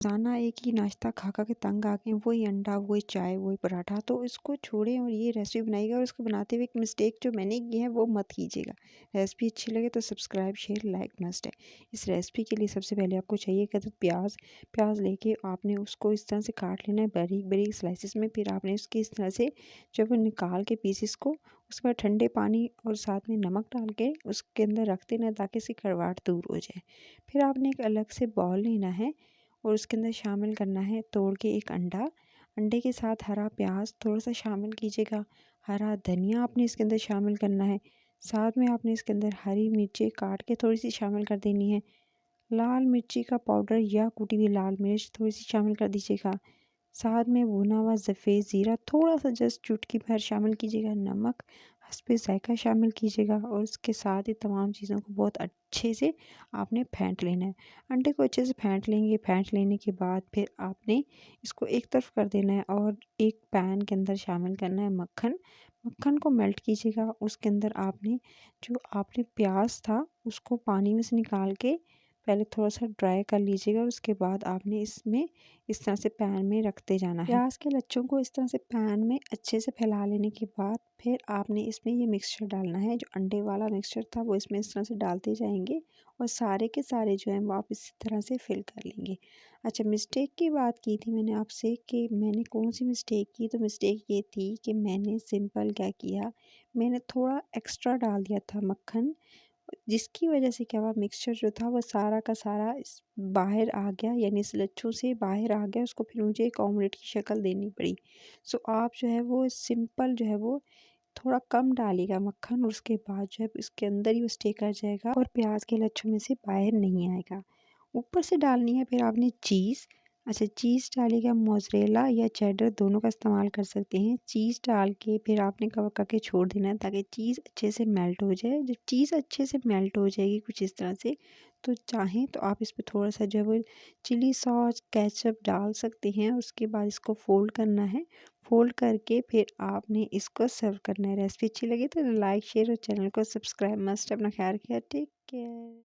रोज़ाना एक ही नाश्ता खा के तंग आ गए, वही अंडा, वही चाय, वही पराठा। तो इसको छोड़ें और ये रेसिपी बनाइएगा, और इसको बनाते हुए एक मिस्टेक जो मैंने की है वो मत कीजिएगा। रेसिपी अच्छी लगे तो सब्सक्राइब, शेयर, लाइक मस्ट है। इस रेसिपी के लिए सबसे पहले आपको चाहिए कि प्याज। प्याज लेके आपने उसको इस तरह से काट लेना है बारीक बारीक स्लाइसिस में। फिर आपने उसकी इस तरह से जब वो निकाल के पीसेस को, उसके बाद ठंडे पानी और साथ में नमक डाल के उसके अंदर रख देना है ताकि इसकी कड़वाहट दूर हो जाए। फिर आपने एक अलग से बॉल लेना है और उसके अंदर शामिल करना है तोड़ के एक अंडा। अंडे के साथ हरा प्याज थोड़ा सा शामिल कीजिएगा। हरा धनिया आपने इसके अंदर शामिल करना है। साथ में आपने इसके अंदर हरी मिर्ची काट के थोड़ी सी शामिल कर देनी है। लाल मिर्ची का पाउडर या कुटी हुई लाल मिर्च थोड़ी सी शामिल कर दीजिएगा। साथ में भुना हुआ सफ़ेद ज़ीरा थोड़ा सा जस्ट चुटकी भर शामिल कीजिएगा। नमक हस्बे ज़ायक़ा शामिल कीजिएगा, और उसके साथ ही तमाम चीज़ों को बहुत अच्छे से आपने फेंट लेना है। अंडे को अच्छे से फेंट लेंगे। फेंट लेने के बाद फिर आपने इसको एक तरफ कर देना है और एक पैन के अंदर शामिल करना है मक्खन। मक्खन को मेल्ट कीजिएगा। उसके अंदर आपने जो आपने प्याज था उसको पानी में से निकाल के पहले थोड़ा सा ड्राई कर लीजिएगा, और उसके बाद आपने इसमें इस तरह से पैन में रखते जाना है। प्याज के लच्छों को इस तरह से पैन में अच्छे से फैला लेने के बाद फिर आपने इसमें ये मिक्सचर डालना है। जो अंडे वाला मिक्सचर था वो इसमें इस तरह से डालते जाएंगे, और सारे के सारे जो हैं वो आप इसी तरह से फिल कर लेंगे। अच्छा, मिस्टेक की बात की थी मैंने आपसे कि मैंने कौन सी मिस्टेक की, तो मिस्टेक ये थी कि मैंने सिंपल क्या किया, मैंने थोड़ा एक्स्ट्रा डाल दिया था मक्खन, जिसकी वजह से क्या हुआ, मिक्सचर जो था वो सारा का सारा इस बाहर आ गया, यानी इस लच्छों से बाहर आ गया। उसको फिर मुझे एक ऑमलेट की शक्ल देनी पड़ी। सो आप जो है वो सिंपल जो है वो थोड़ा कम डालिएगा मक्खन, और उसके बाद जो है इसके अंदर ही वो स्टे कर जाएगा और प्याज के लच्छों में से बाहर नहीं आएगा। ऊपर से डालनी है फिर आपने चीज़। अच्छा, चीज़ डालिएगा, मोज़रेला या चेडर दोनों का इस्तेमाल कर सकते हैं। चीज़ डाल के फिर आपने कवर करके छोड़ देना है ताकि चीज़ अच्छे से मेल्ट हो जाए। जब चीज़ अच्छे से मेल्ट हो जाएगी कुछ इस तरह से, तो चाहें तो आप इस पे थोड़ा सा जो है वो चिली सॉस, केचप डाल सकते हैं। उसके बाद इसको फ़ोल्ड करना है। फ़ोल्ड करके फिर आपने इसको सर्व करना है। रेसिपी अच्छी लगी तो लाइक, शेयर और चैनल को सब्सक्राइब मस्ट। अपना ख्याल रखिए। Take care.